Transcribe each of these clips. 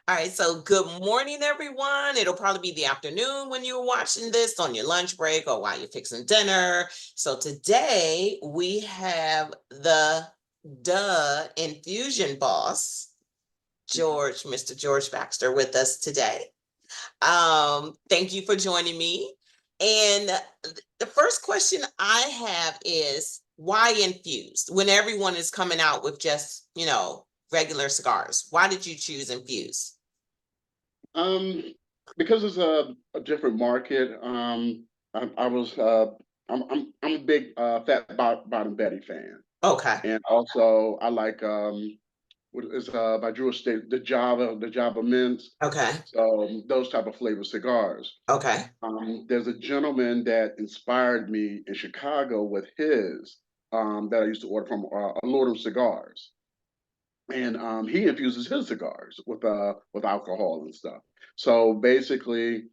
All right, so good morning, everyone. It'll probably be the afternoon when you're watching this on your lunch break or while you're fixing dinner. So today we have the infusion boss, Mr. George Baxter, with us today. Thank you for joining me. And the first question I have is why infused when everyone is coming out with just, regular cigars? Why did you choose infused? Um, because it's a different market. I was I'm a big Bottom Betty fan, Okay. and also I like what is by Drew Estate the Java Mints. Okay. So those type of flavor cigars. Okay. There's a gentleman that inspired me in Chicago with his that I used to order from Lord of Cigars, and he infuses his cigars with alcohol and stuff. So basically,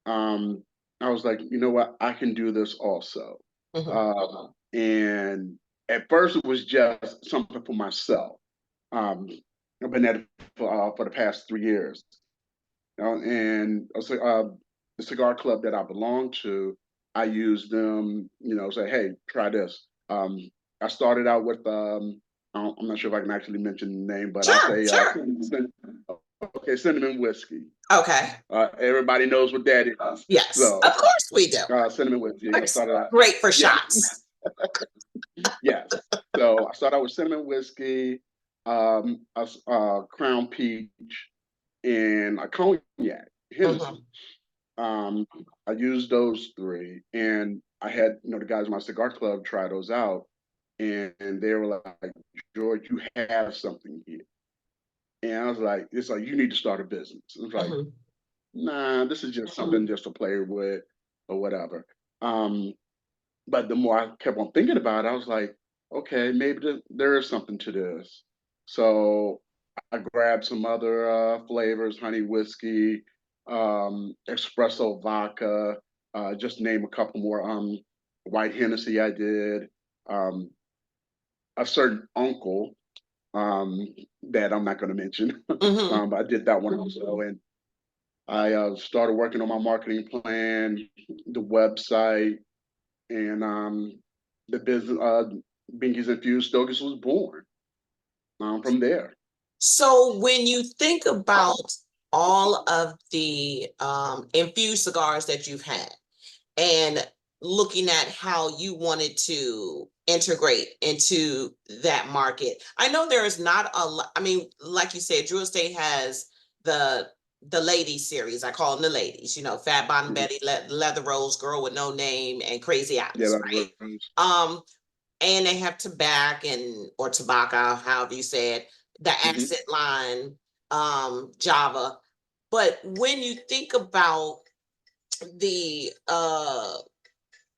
um, I was like, you know what, I can do this also. Mhm. And at first, it was just something for myself. Um, I've been at it for the past 3 years, and the cigar club that I belong to, I use them. Say, hey, try this. I started out with I'm not sure if I can actually mention the name, but I'll Sure, say sure. okay, cinnamon whiskey. Okay. Everybody knows what that is. Yes, So of course we do. cinnamon whiskey. I It's started out, great for yeah, shots. yes. So I started out with cinnamon whiskey, Crown Peach, and a cognac, Hennessy. Mhm. Um, I used those three, and I had the guys in my cigar club try those out, and they were like, "George, you have something here." And I was like, "It's like you need to start a business." I was like, Mhm. "Nah, this is just something just to play with or whatever." Um, but the more I kept on thinking about it, I was like, "Okay, maybe there is something to this." So I grabbed some other flavors, honey whiskey, espresso vodka, just name a couple more. White Hennessy I did. Um, a certain uncle that I'm not going to mention, Mhm. but I did that one also. And I started working on my marketing plan, the website, and the business. Binky's Infused Stogies was born from there. So when you think about all of the infused cigars that you've had and looking at how you wanted to integrate into that market, I know there is not a lot. I mean, like you said, Drew Estate has the ladies series. I call them the ladies. Fat Bottom Mhm. Betty, Leather Rose, Girl with No Name, and Crazy Yeah, Alice, that right? was. Um, and they have tobacco or tobacco, however you say it, the Mhm. acid line, Java. But when you think about the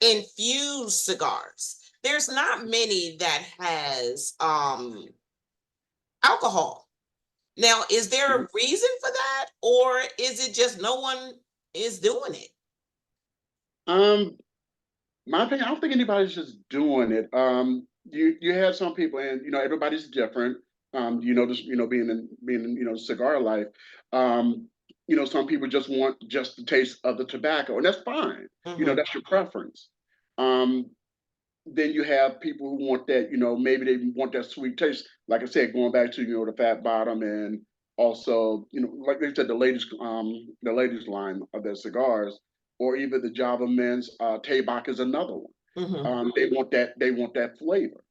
infused cigars, there's not many that has alcohol. Now, is there Mhm. a reason for that, or is it just no one is doing it? Um, my opinion, I don't think anybody's just doing it. You have some people, and everybody's different. Just being in cigar life. Um, some people just want just the taste of the tobacco, and that's fine. Hmm. That's your preference. Um, then you have people who want that. Maybe they want that sweet taste. Like I said, going back to the fat bottom, and also like they said, the ladies line of their cigars, or even the Java Men's Tabak is another one. Hmm. They want that flavor,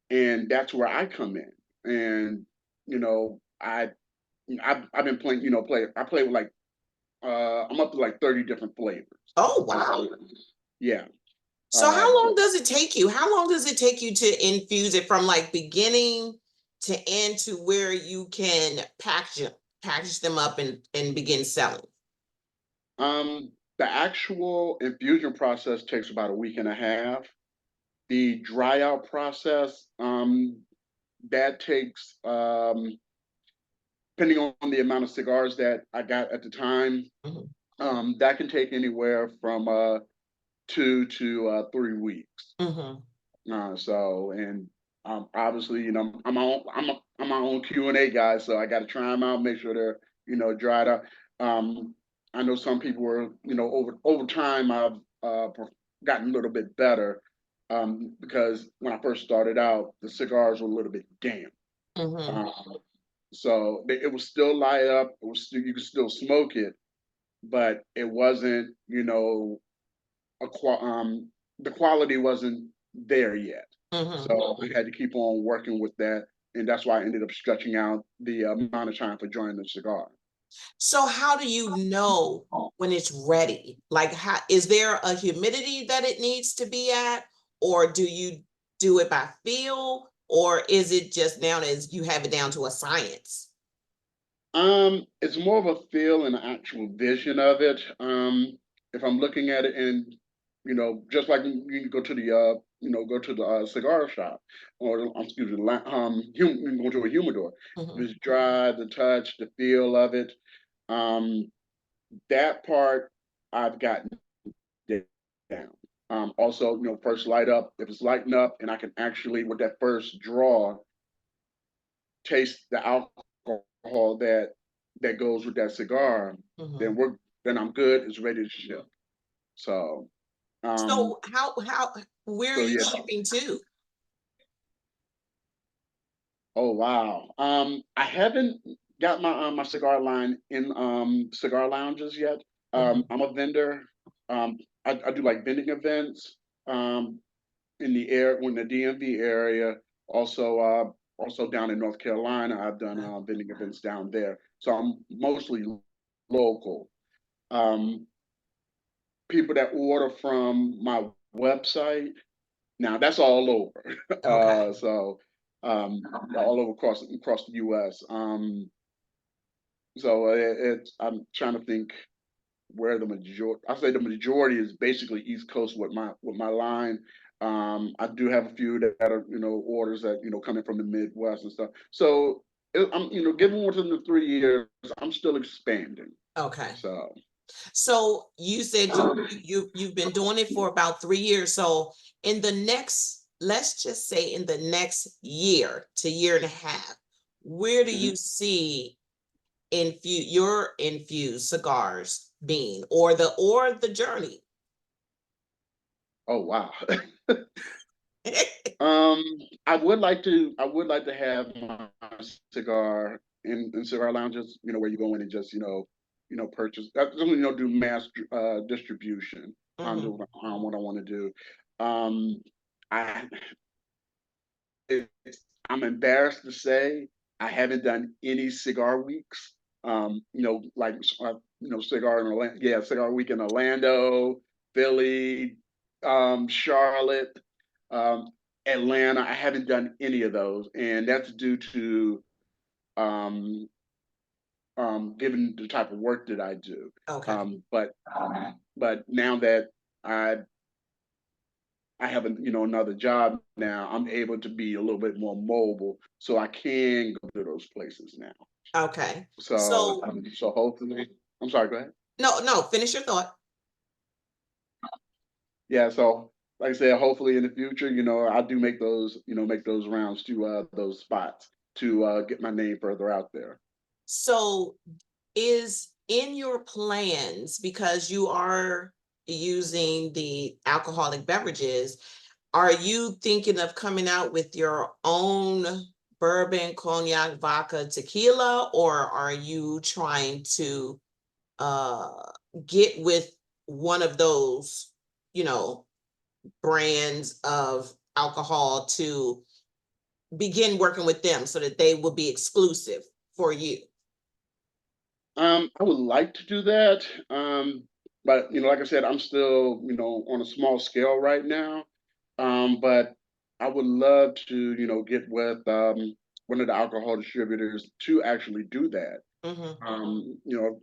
and that's where I come in. And you know, I I've been playing. I play with like I'm up to like 30 different flavors. Oh, Uh, wow. yeah. So how long So does it take you? How long does it take you to infuse it from like beginning to end to where you can package them up and begin selling? the actual infusion process takes about a week and a half. The dry out process, that takes, depending on the amount of cigars that I got at the time, Mhm. that can take anywhere from 2 to 3 weeks. Mhm. And obviously, I'm my own Q&A guy, so I got to try them out, make sure dried up. I know some people were, over time I've gotten a little bit better, because when I first started out, the cigars were a little bit damp. Mm-hmm. Um, so it was still light up. It was still, you could still smoke it, but it wasn't, the quality wasn't there yet. Mm-hmm. So we had to keep on working with that, and that's why I ended up stretching out the amount of time for joining the cigar. So how do you know when it's ready? Like, how is there a humidity that it needs to be at, or do you do it by feel, or is it just now as you have it down to a science? It's more of a feel and actual vision of it. If I'm looking at it, and just like you can go to the cigar shop, or excuse me, you can go to a humidor. If Mm-hmm. it's dry, the touch, the feel of it, um, that part I've gotten down. Also, first light up. If it's lighting up, and I can actually, with that first draw, taste the alcohol that goes with that cigar, Mm-hmm. then I'm good. It's ready to ship. So, um, So how where are so you yeah. shipping to? Oh wow. I haven't got my cigar line in cigar lounges yet. Mm-hmm. I'm a vendor. I do like vending events um in the DMV area. Also, also down in North Carolina, I've done Okay. vending events down there. So I'm mostly local. Um, People that order from my website, now that's all over. Okay. So all over across the U.S. So I'm trying to think where the majority. I say the majority is basically East Coast with my line. I do have a few that are orders that coming from the Midwest and stuff. So I'm given within the 3 years, I'm still expanding. Okay. So So you said you've been doing it for about 3 years. So in the next, let's just say in the next year to year and a half, where do mhm. you see your infused cigars being, or the journey? Oh wow. Um, I would like to have my cigar in cigar lounges, where you go in and just, purchase, do mass distribution. Hmm. What I want to do. Um, I I'm embarrassed to say I haven't done any cigar weeks. Like cigar in Orlando, yeah, cigar week in Orlando, Philly, Charlotte, um, Atlanta. I haven't done any of those, and that's due to um, given the type of work that I do. Okay. But now that I I have another job now, I'm able to be a little bit more mobile, so I can go to those places now. Okay. So So so hopefully, I'm sorry. Go ahead. no, no, finish your thought. Yeah. So like I said, hopefully in the future, I do make those rounds to those spots to get my name further out there. So is in your plans, because you are using the alcoholic beverages, are you thinking of coming out with your own bourbon, cognac, vodka, tequila, or are you trying to uh get with one of those, you know, brands of alcohol to begin working with them so that they will be exclusive for you? I would like to do that, but like I said, I'm still on a small scale right now. But I would love to get with one of the alcohol distributors to actually do that. Hmm. Um, you know,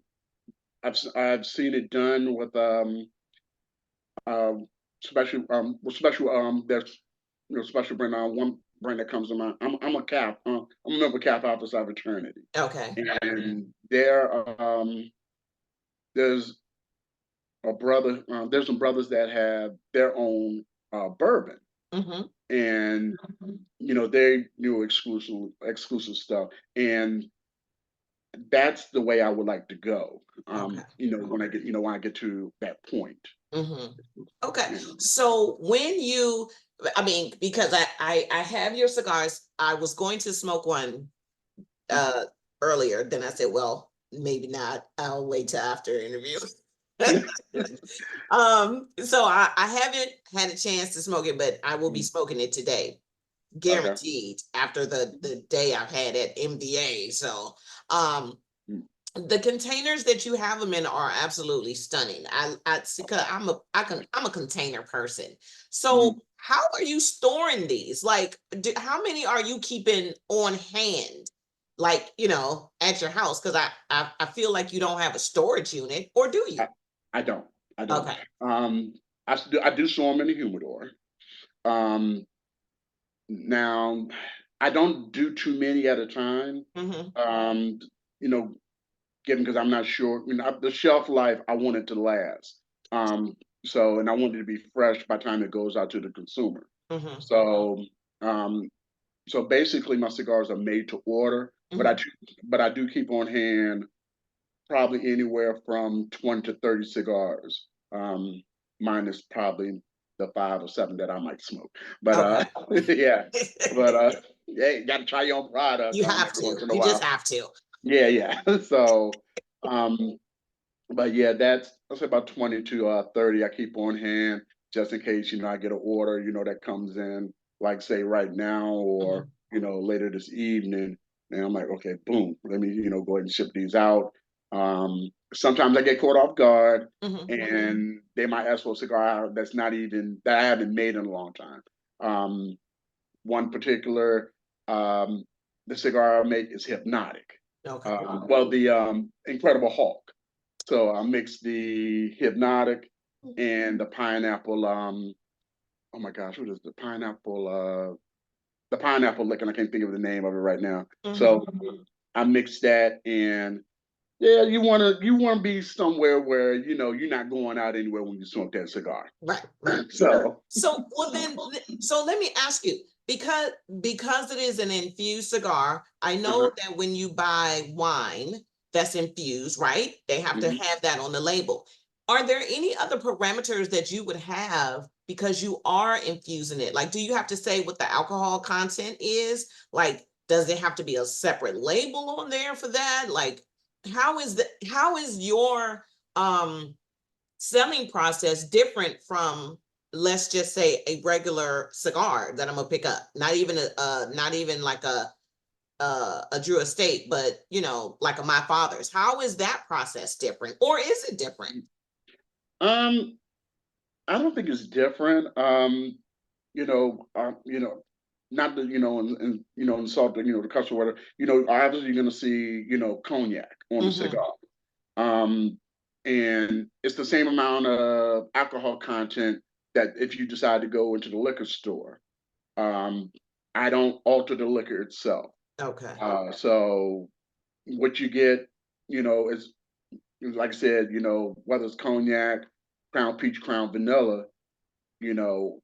I've seen it done with um, special there's special brand. One brand that comes to mind. I'm a cap. I'm a member of Cap Alpha Psi fraternity, Okay. and there's there's some brothers that have their own bourbon, Hmm. and they exclusive stuff, and that's the way I would like to go. Okay. When I get to that point. Mhm. Okay. Yeah. So when you, I mean, because I have your cigars. I was going to smoke one uh earlier. Then I said, well, maybe not. I'll wait till after interview. So I haven't had a chance to smoke it, but I will be smoking it today, Okay. guaranteed, after the day I've had at MBA. So um Mm. the containers that you have them in are absolutely stunning. I see, cause I'm a container person. So Mhm. how are you storing these? Like, how many are you keeping on hand? Like, at your house? Because I feel like you don't have a storage unit, or do you? I, I don't. I don't. Okay. Um, I do store them in the humidor. Um, Now, I don't do too many at a time. Mm-hmm. Um, you know, Given because I'm not sure, the shelf life, I want it to last. And I want it to be fresh by the time it goes out to the consumer. Mm-hmm. So, um, so basically, my cigars are made to order, but Mm-hmm. I do keep on hand probably anywhere from 20 to 30 cigars. Minus probably the 5 or 7 that I might smoke. But Okay. yeah, but yeah, you gotta try your own product You have every to. once in a You just while. have to. Yeah, yeah. So um but yeah, that's about 20 to 30 I keep on hand just in case, I get an order, that comes in, like say right now or, Mm-hmm. later this evening. And I'm like, okay, boom, let me, go ahead and ship these out. Sometimes I get caught off guard Mm-hmm. and they might ask for a cigar that I haven't made in a long time. Um, One particular, um, the cigar I make is hypnotic. Okay. The Incredible Hulk. So I mixed the hypnotic and the pineapple. Oh my gosh, what is the pineapple? The pineapple liquor. And I can't think of the name of it right now. Mm-hmm. So I mixed that, and yeah, you wanna be somewhere where you're not going out anywhere when you smoke that cigar. Right. Right. So So, well then, so let me ask you, because it is an infused cigar, I know uh-huh. that when you buy wine that's infused, right? They have to Mhm. have that on the label. Are there any other parameters that you would have because you are infusing it? Like, do you have to say what the alcohol content is? Like, does it have to be a separate label on there for that? Like, how is your selling process different from, let's just say, a regular cigar that I'm gonna pick up? Not even not even like a Drew Estate, but like a My Father's. How is that process different, or is it different? um, I don't think it's different. You know, not that insult the customer. Whatever. Obviously you're gonna see cognac on the Mm-hmm. cigar. Um, and it's the same amount of alcohol content that if you decide to go into the liquor store. Um, I don't alter the liquor itself. Okay. So what you get, is like I said, whether it's cognac, crown peach, crown vanilla, you know,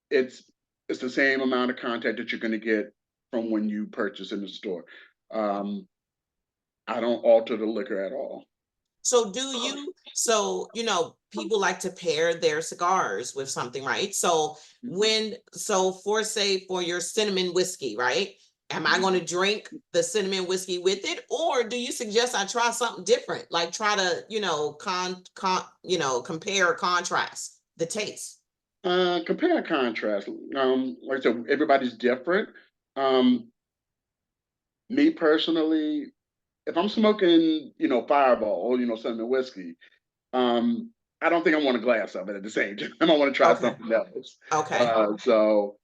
it's it's the same amount of content that you're going to get from when you purchase in the store. Um, I don't alter the liquor at all. So people like to pair their cigars with something, right? So Mhm, for, say, for your cinnamon whiskey, right? Am I mhm. going to drink the cinnamon whiskey with it, or do you suggest I try something different? Like, try to, compare or contrast the taste. Compare and contrast. Like I said, everybody's different. Um, Me personally, if I'm smoking, Fireball or cinnamon whiskey, um, I don't think I want a glass of it at the same time. I want to try Okay. something else. Okay. So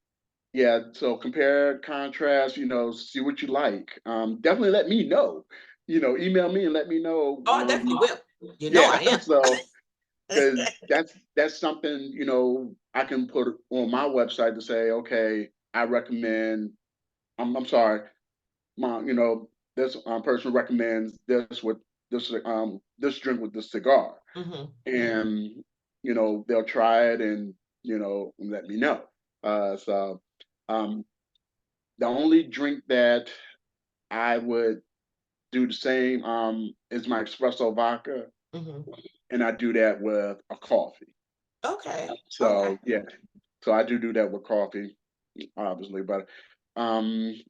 yeah, so compare, contrast, see what you like. Definitely let me know. Email me and let me know. Oh, I definitely will. You know Yeah, I am. so because that's something I can put on my website to say, okay, I recommend. I'm sorry, my this person recommends this drink with this cigar, Hmm. and they'll try it and let me know. So um, the only drink that I would do the same as my espresso vodka, Mhm. and I do that with a coffee. Okay. Okay. So yeah, so I do that with coffee, obviously, um,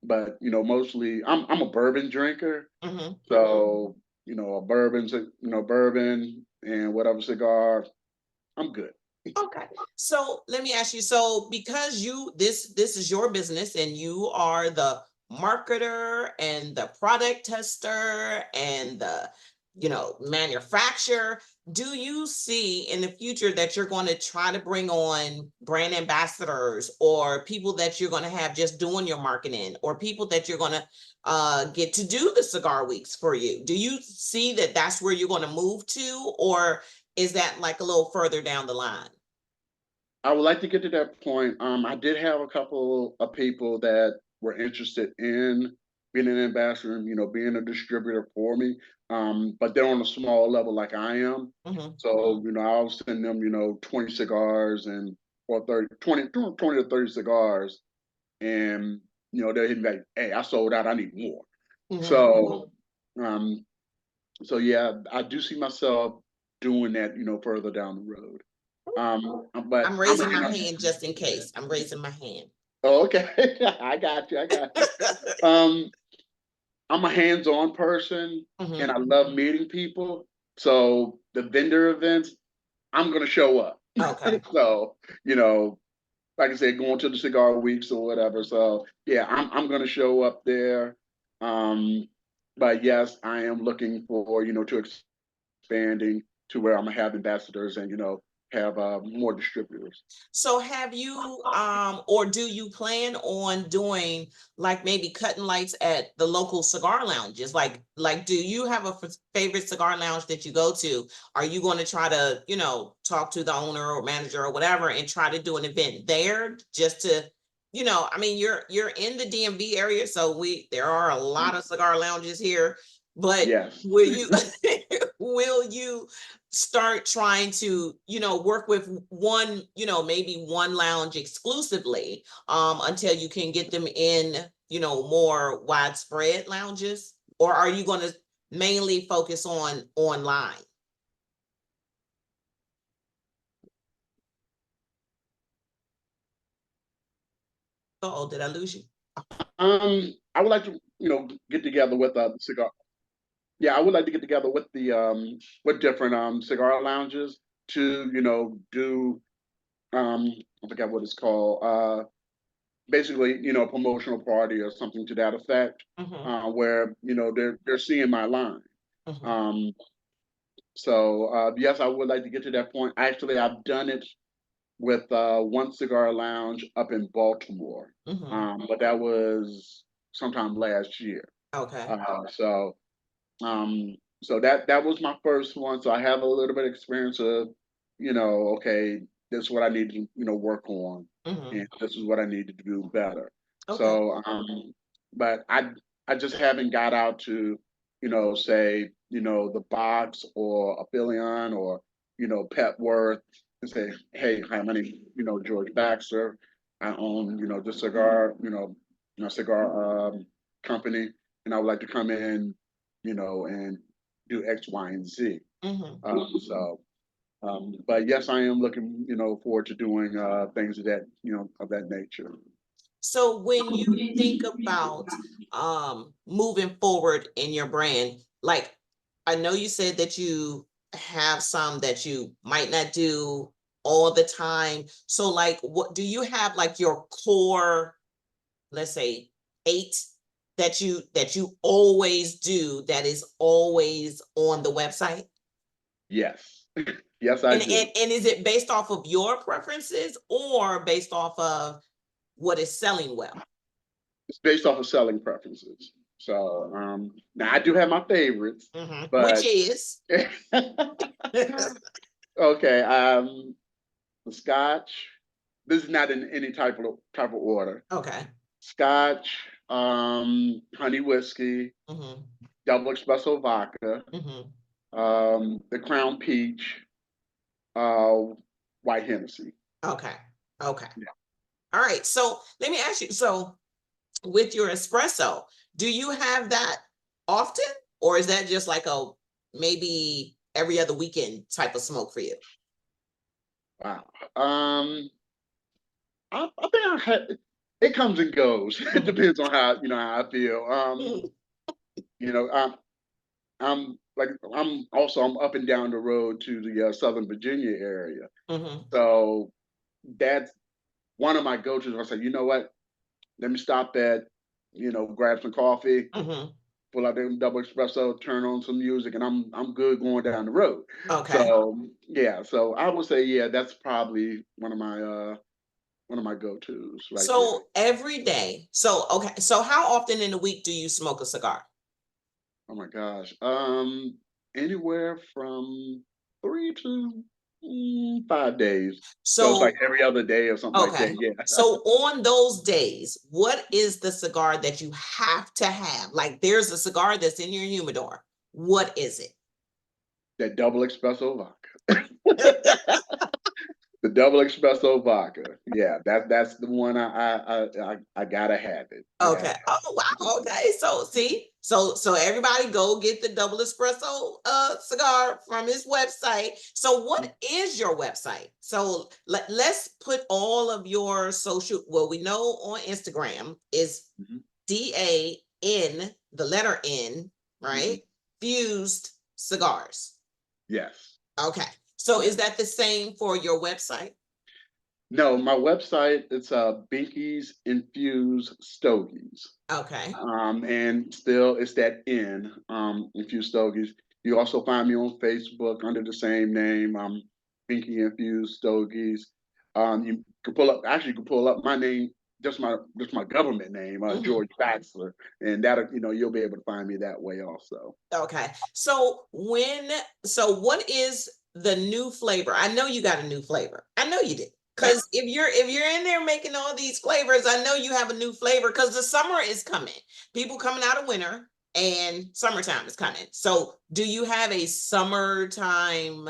but mostly I'm a bourbon drinker. Mhm. So a bourbon and whatever cigar, I'm good. Okay. So let me ask you, so because this is your business and you are the marketer and the product tester and the manufacturer, do you see in the future that you're going to try to bring on brand ambassadors or people that you're going to have just doing your marketing or people that you're going to get to do the cigar weeks for you? Do you see that that's where you're going to move to, or is that like a little further down the line? I would like to get to that point. I did have a couple of people that were interested in being an ambassador and being a distributor for me. But they're on a small level like I am. Mhm. So, I'll send them, 20 cigars and or 30, 20 to 30 cigars, and they'll hit me like, hey, I sold out, I need more. Mhm. So um, so yeah, I do see myself doing that, further down the road. But I'm I'm a raising my hands. hand just in case. I'm raising my hand. Oh, okay. I got you. I got you. Um, I'm a hands-on person and Mhm. I love meeting people. So the vendor events, I'm gonna show up. Okay. So, you know, like I said, going to the cigar weeks or whatever. So yeah, I'm gonna show up there. Um, but yes, I am looking for, to expanding to where I'm gonna have ambassadors and, have more distributors. So have you or do you plan on doing like maybe cutting lights at the local cigar lounges? Like do you have a favorite cigar lounge that you go to? Are you going to try to, talk to the owner or manager or whatever and try to do an event there just to, I mean you're in the DMV area, so there are a lot of cigar lounges here, but Yes. will you will you start trying to work with one, maybe one lounge exclusively until you can get them in more widespread lounges, or are you going to mainly focus on online? Oh, did I lose you? I would like to, get together with the cigar. Yeah, I would like to get together with the with different cigar lounges to, do I forgot what it's called. Basically, a promotional party or something to that effect, Hmm. where they're seeing my line. Hmm. Um, so yes, I would like to get to that point. Actually, I've done it with one cigar lounge up in Baltimore, Hmm. but that was sometime last year. Okay. So that was my first one. So I have a little bit of experience of, okay, this is what I need to, work on, Hmm. and this is what I need to do better. Okay. So, but I just haven't got out to, say, the box or Aphelion or, Petworth and say, hey, hi, my name, George Baxter. I own, the cigar, cigar company, and I would like to come in, and do X, Y, and Z. Hmm. But yes, I am looking, forward to doing things of that nature. So when you think about moving forward in your brand, like I know you said that you have some that you might not do all the time. So like what do you have, like your core, let's say 8 that you always do, that is always on the website? Yes, yes, I do. And is it based off of your preferences or based off of what is selling well? It's based off of selling preferences. So now I do have my favorites, Mhm. Which but is okay. The Scotch. This is not in any type of order. okay. Scotch, honey whiskey, Mhm. double espresso vodka, Mhm. the Crown Peach, uh, white Hennessy. Okay. Okay. Yeah. All right. So let me ask you. So with your espresso, Do you have that often, or is that just like a maybe every other weekend type of smoke for you? Wow. I think I had it comes and goes. It Mhm. depends on how how I feel. Mhm. You know, I'm up and down the road to the Southern Virginia area, Mhm. so that's one of my go-tos. I say, you know what? Let me stop at, grab some coffee, Mhm. pull out the double espresso, turn on some music, and I'm good going down the road. Okay. So yeah, so I would say yeah, that's probably one of my go-tos right there. So every day. So okay. So how often in a week do you smoke a cigar? Oh my gosh. Anywhere from 3 to 5 days. So it's like So every other day or something like that. okay. Yeah. So on those days, what is the cigar that you have to have? Like there's a cigar that's in your humidor. What is it? That double espresso vodka. The double espresso vodka. Yeah, that's the one I gotta have it. I gotta Okay. have Oh wow. Okay. So see, so everybody go get the double espresso cigar from his website. So it. what is your website? So let's put all of your social, well, we know on Instagram is Mhm, DAN, the letter N, mhm. right? Fused cigars. Yes. Okay. So is Yes. that the same for your website? No, my website, it's Binky's Infused Stogies. Okay. And still it's that N, Infused Stogies. You also find me on Facebook under the same name, Binky Infused Stogies. You can pull up, actually, you can pull up my name, just my government name, Mhm. George Baxter, and that you'll be able to find me that way also. Okay. So what is the new flavor? I know you got a new flavor. I know you did. Cuz if you're in there making all these flavors, I know you have a new flavor cuz the summer is coming. People coming out of winter and summertime is coming. So, do you have a summertime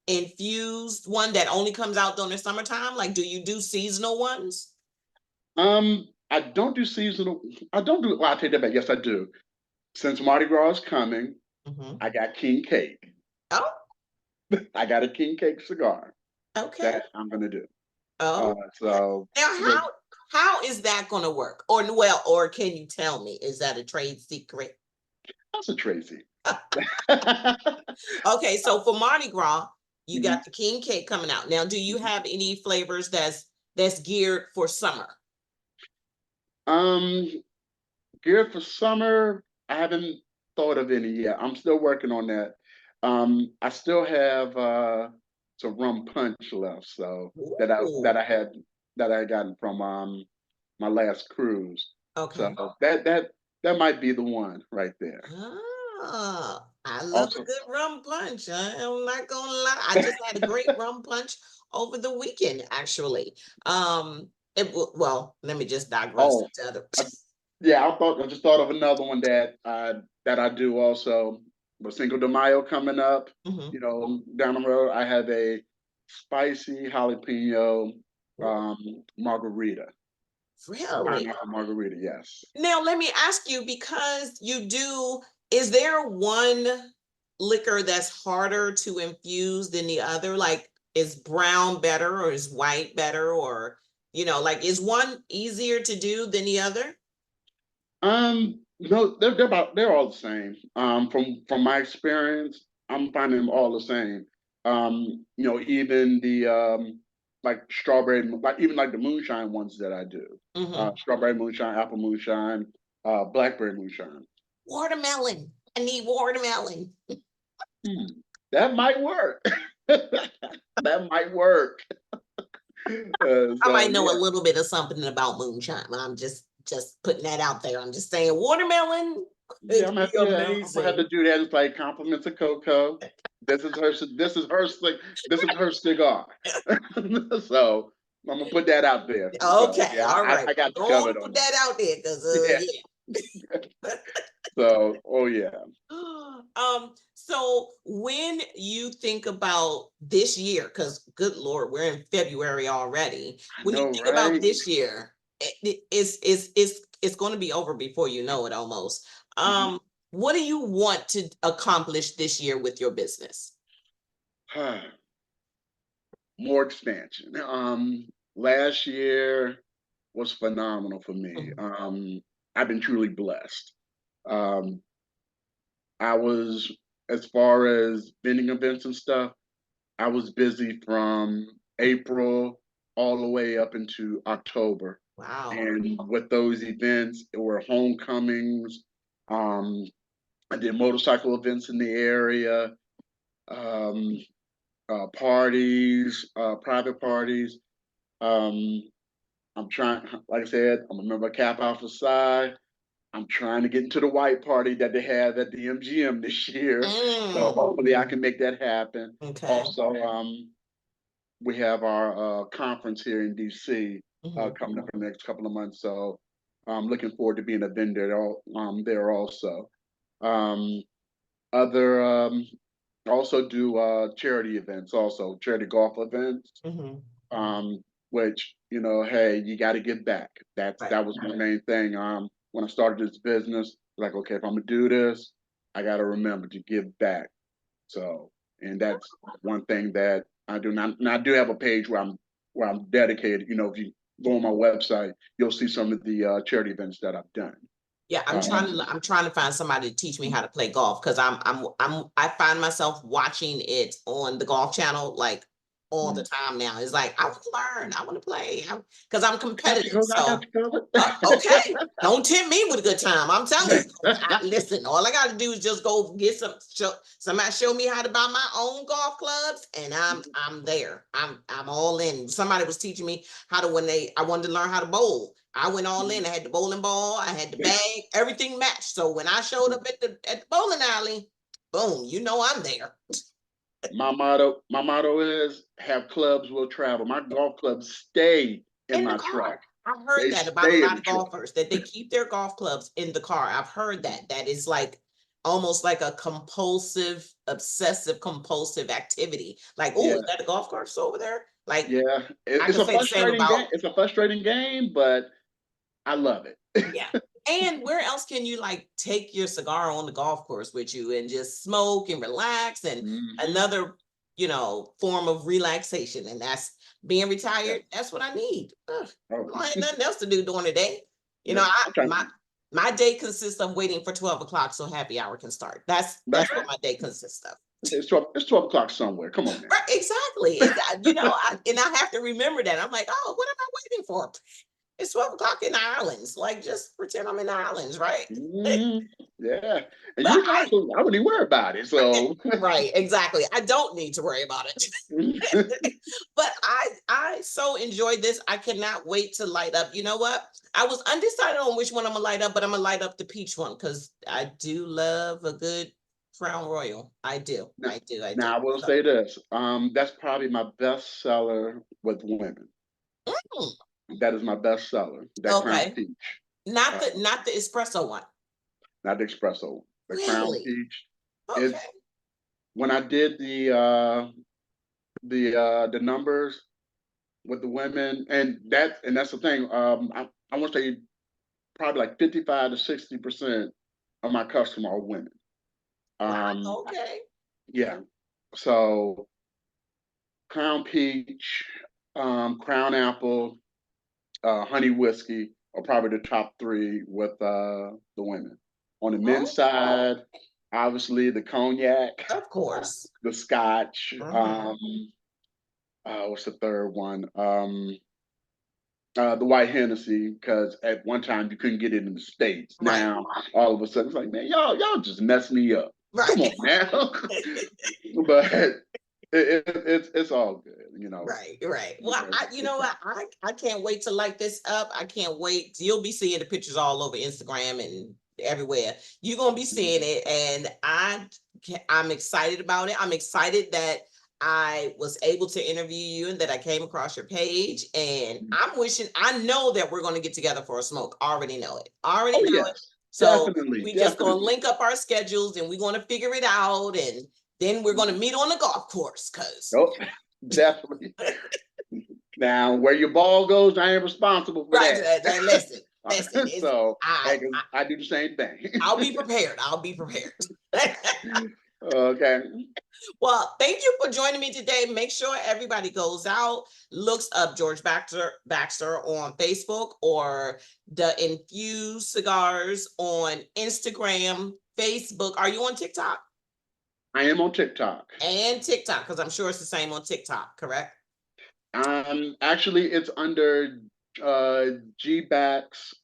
infused one that only comes out during the summertime? Like do you do seasonal ones? I don't do seasonal. I don't do. Well, I take that back. Yes, I do. Since Mardi Gras is coming, Mhm. I got king cake. Oh, I got a king cake cigar okay. that I'm gonna do. Oh. So Now, with how is that going to work? Or can you tell me? Is that a trade secret? that's a Tracy. Okay, so for Mardi Gras, you got Mhm. the king cake coming out. Now, do you Mhm. have any flavors that's geared for summer? Um, geared for summer. I haven't thought of any yet. I'm still working on that. I still have some rum punch left, so that I that Ooh, I had that I gotten from my last cruise. So okay. that might be the one right there. Ah, I love a Also, good rum punch. I'm not gonna lie. I just had a great rum punch over the weekend, actually. Well, let me just digress oh, to other. I, yeah, I just thought of another one that I do also. With Cinco de Mayo coming up, Mhm. down the road, I have a spicy jalapeno Ooh, margarita, really? pineapple margarita. Yes. Now, let me ask you because is there one liquor that's harder to infuse than the other? Like, is brown better or is white better? Or, like, is one easier to do than the other? No, they're all the same. From my experience, I'm finding them all the same. Even the like strawberry, like even like the moonshine ones that I do. Hmm. Strawberry moonshine, apple moonshine, blackberry moonshine. Watermelon. I need watermelon. Hmm, that might work. That might work. I So might know a yeah, little bit of something about moonshine. I'm just putting that out there. I'm just saying watermelon yeah, could be I'm gonna have to amazing. do that. It's like compliments of Coco. This is her cigar. So I'm gonna put that out there. So Okay, yeah, all right. I got Go you on covered and put on that out there because that. Yeah. yeah. So oh yeah, So when you think about this year, because good Lord, we're in February already. I When you know, think about right? this year, it's it's going to be over before you know it almost. Mhm. What do you want to accomplish this year with your business? More expansion. Last year was phenomenal for me. Mhm. I've been truly blessed. Um, I was, as far as vending events and stuff, I was busy from April all the way up into October. Wow. And with those events, it were homecomings. Um, I did motorcycle events in the area, um, parties, private parties. Um, I'm trying, like I said, I'm a member of Cap Alpha Psi. I'm trying to get into the white party that they have at the MGM this year. So Mm, hopefully I can make that happen. okay. Also, we have our conference here in DC Mhm. coming up in the next couple of months. So I'm looking forward to being a vendor there also. Um, other also do charity events, also charity golf events. Mhm. Um, which, hey, you got to give back. Right. That was my main thing. When I started this business, like, okay, if I'm gonna do this, I got to remember to give back. So, and that's one thing that I do. Not, and I do have a page where I'm dedicated. If you go on my website, you'll see some of the charity events that I've done. Yeah, Um, I'm trying to find somebody to teach me how to play golf because I find myself watching it on the golf channel like all the time now. It's like I want to learn, I want to play because I'm competitive. I got So you okay, don't tempt me with a good time. I'm telling you. covered. Listen, all I got to do is just go get somebody show me how to buy my own golf clubs, and I'm there. I'm all in. Somebody was teaching me how to I wanted to learn how to bowl. I went all in. I had the bowling ball. I had the bag. Everything matched. So when I showed up at the bowling alley, boom, I'm there. My motto is have clubs will travel. My golf clubs stay in In the my car. truck. I've heard They that about a stay in lot the of truck. golfers that they keep their golf clubs in the car. I've heard that is like almost like a compulsive, obsessive compulsive activity. Like, oh, Yeah, is that the golf course over there? Like yeah. I It's could a say the same frustrating about game. It's a frustrating game, but I love it. yeah. And where else can you like take your cigar on the golf course with you and just smoke and relax and Hmm. another, form of relaxation. And that's being Yeah. retired. That's what I need. Ugh, Oh, I ain't nothing else to do during the day. You know, yeah. I I'm trying. my day consists of waiting for 12 o'clock so happy hour can start. That's what my day consists of. It's 12. It's 12 o'clock somewhere. Come on Right, now. exactly. And I have to remember that. I'm like, oh, what am I waiting for? It's 12 o'clock in the islands. Like, just pretend I'm in the islands, right? Mhm. Yeah, and But you retired, so I wouldn't even worry about it. So, right, exactly. I don't need to worry about it. But I so enjoyed this. I cannot wait to light up. You know what? I was undecided on which one I'm gonna light up, but I'm gonna light up the peach one because I do love a good Crown Royal. I do. now, I do. I do. now I will So say this. That's probably my best seller with women. mm, That is my best seller. That Crown okay. Peach, Not uh, the espresso one. not the espresso. The Crown Really? Peach. Okay. It's when I did the numbers with the women, and that's the thing. I want to say probably like 55 to 60% of my customer are women. Um, Wow. Okay. yeah. So Crown Peach, Crown Apple, Honey Whiskey are probably the top three with the women. On the men's Oh, side, obviously the cognac, of course. the scotch. Mhm. What's the third one? The white Hennessy, because at one time you couldn't get it in the States. Right. Now all of a sudden it's like, man, y'all just mess me up. Come Right. on now. But it's all good. Right, right. Well, Yeah. you know what? I can't wait to light this up. I can't wait. You'll be seeing the pictures all over Instagram and everywhere. You're gonna be seeing it, and I'm excited about it. I'm excited that I was able to interview you and that I came across your page. And I know that we're gonna get together for a smoke. Already know it. Already Oh know it. yes, So definitely, we just gonna definitely. link up our schedules and we're gonna figure it out and then we're going to Mhm. meet on the golf course because Oh, definitely. Now, where your ball goes, I ain't responsible for right, that. listen. Listen, So, hey, 'cause I do the same I'll thing. be prepared. I'll be prepared. Okay. Well, thank you for joining me today. Make sure everybody goes out, looks up George Baxter on Facebook or the Infused Cigars on Instagram, Facebook. Are you on TikTok? I am on TikTok. And TikTok, because I'm sure it's the same on TikTok, correct? Actually, it's under uh GBAX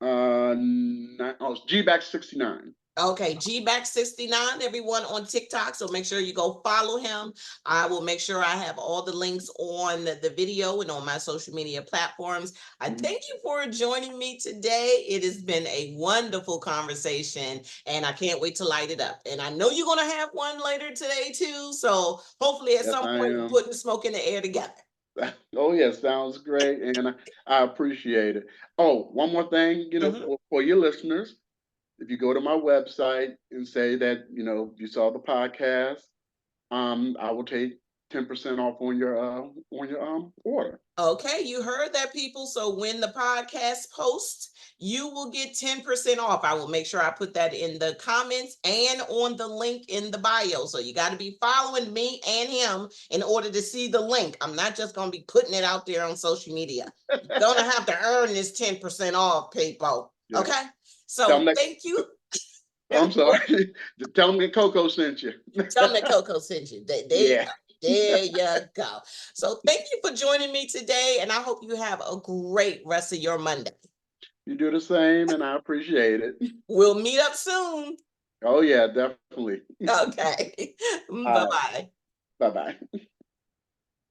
GBAX 69. Okay, GBack69, everyone on TikTok. So make sure you go follow him. I will make sure I have all the links on the video and on my social media platforms. I thank you for joining me today. It has been a wonderful conversation, and I can't wait to light it up. And I know you're going to have one later today, too. So hopefully at Yes, some I point we're am. putting smoke in the air together. Oh yeah, sounds great, and I appreciate it. Oh, one more thing, Mhm. for your listeners, if you go to my website and say that you saw the podcast, I will take 10% off on your order. Okay, you heard that, people. So when the podcast posts, you will get 10% off. I will make sure I put that in the comments and on the link in the bio. So you got to be following me and him in order to see the link. I'm not just going to be putting it out there on social media. You're going to have to earn this 10% off, people. Yeah, Okay. tell So them that. thank you. I'm sorry. Tell them that Coco sent you. Tell them that Coco sent you. There you Yeah, go. There you go. So thank you for joining me today, and I hope you have a great rest of your Monday. you do the same, and I appreciate it. We'll meet up soon. Oh yeah, definitely. Okay. All right, Bye-bye. bye bye.